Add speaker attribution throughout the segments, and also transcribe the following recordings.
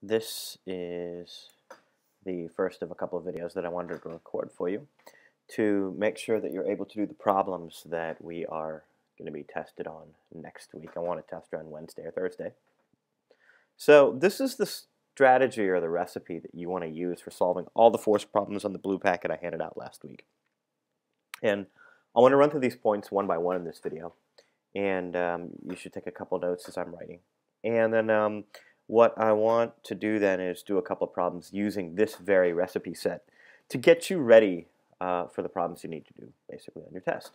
Speaker 1: This is the first of a couple of videos that I wanted to record for you to make sure that you're able to do the problems that we are going to be tested on next week. I want to test her on Wednesday or Thursday. So this is the strategy or the recipe that you want to use for solving all the force problems on the blue packet I handed out last week. And I want to run through these points one by one in this video. And you should take a couple notes as I'm writing. And then what I want to do then is do a couple of problems using this very recipe set to get you ready for the problems you need to do basically on your test.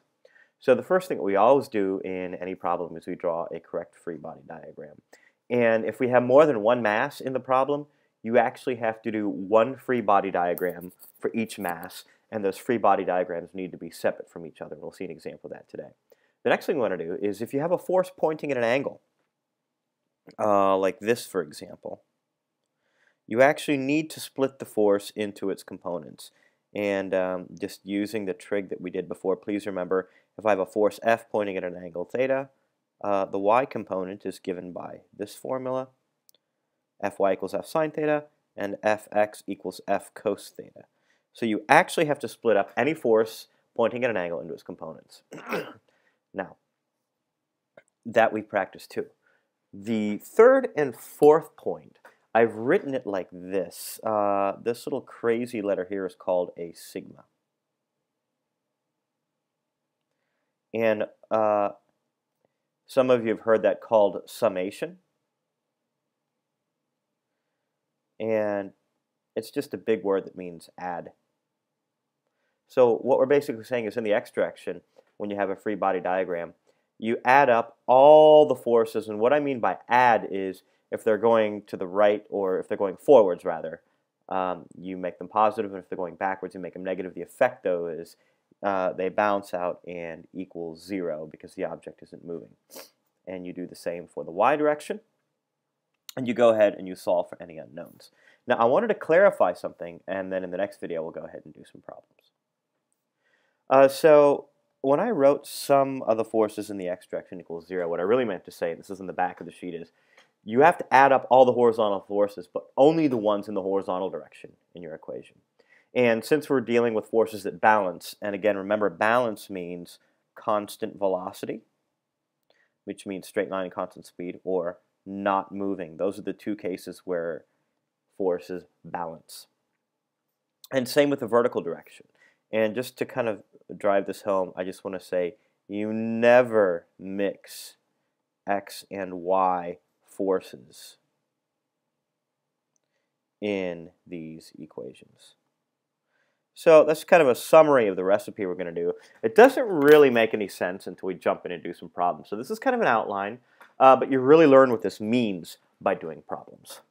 Speaker 1: So the first thing that we always do in any problem is we draw a correct free body diagram. And if we have more than one mass in the problem, you actually have to do one free body diagram for each mass, and those free body diagrams need to be separate from each other. We'll see an example of that today. The next thing we want to do is if you have a force pointing at an angle, like this for example, you actually need to split the force into its components. And just using the trig that we did before, please remember if I have a force F pointing at an angle theta, the y component is given by this formula, Fy equals F sine theta, and Fx equals F cos theta. So you actually have to split up any force pointing at an angle into its components. Now, that we practiced too. The third and fourth point, I've written it like this. This little crazy letter here is called a sigma. And some of you have heard that called summation. And it's just a big word that means add. So what we're basically saying is in the x direction, when you have a free body diagram, you add up all the forces, and what I mean by add is if they're going to the right or if they're going forwards rather, you make them positive, and if they're going backwards you make them negative. The effect though is they bounce out and equals 0 because the object isn't moving. And you do the same for the y direction, and you go ahead and you solve for any unknowns. Now I wanted to clarify something, and then in the next video we'll go ahead and do some problems. So when I wrote sum of the forces in the x direction equals 0, what I really meant to say, and this is in the back of the sheet, is you have to add up all the horizontal forces, but only the ones in the horizontal direction in your equation. And since we're dealing with forces that balance, and again remember balance means constant velocity, which means straight line and constant speed, or not moving. Those are the two cases where forces balance. And same with the vertical direction. And just to kind of drive this home, I just want to say you never mix x and y forces in these equations. So that's kind of a summary of the recipe we're going to do. It doesn't really make any sense until we jump in and do some problems. So this is kind of an outline, but you really learn what this means by doing problems.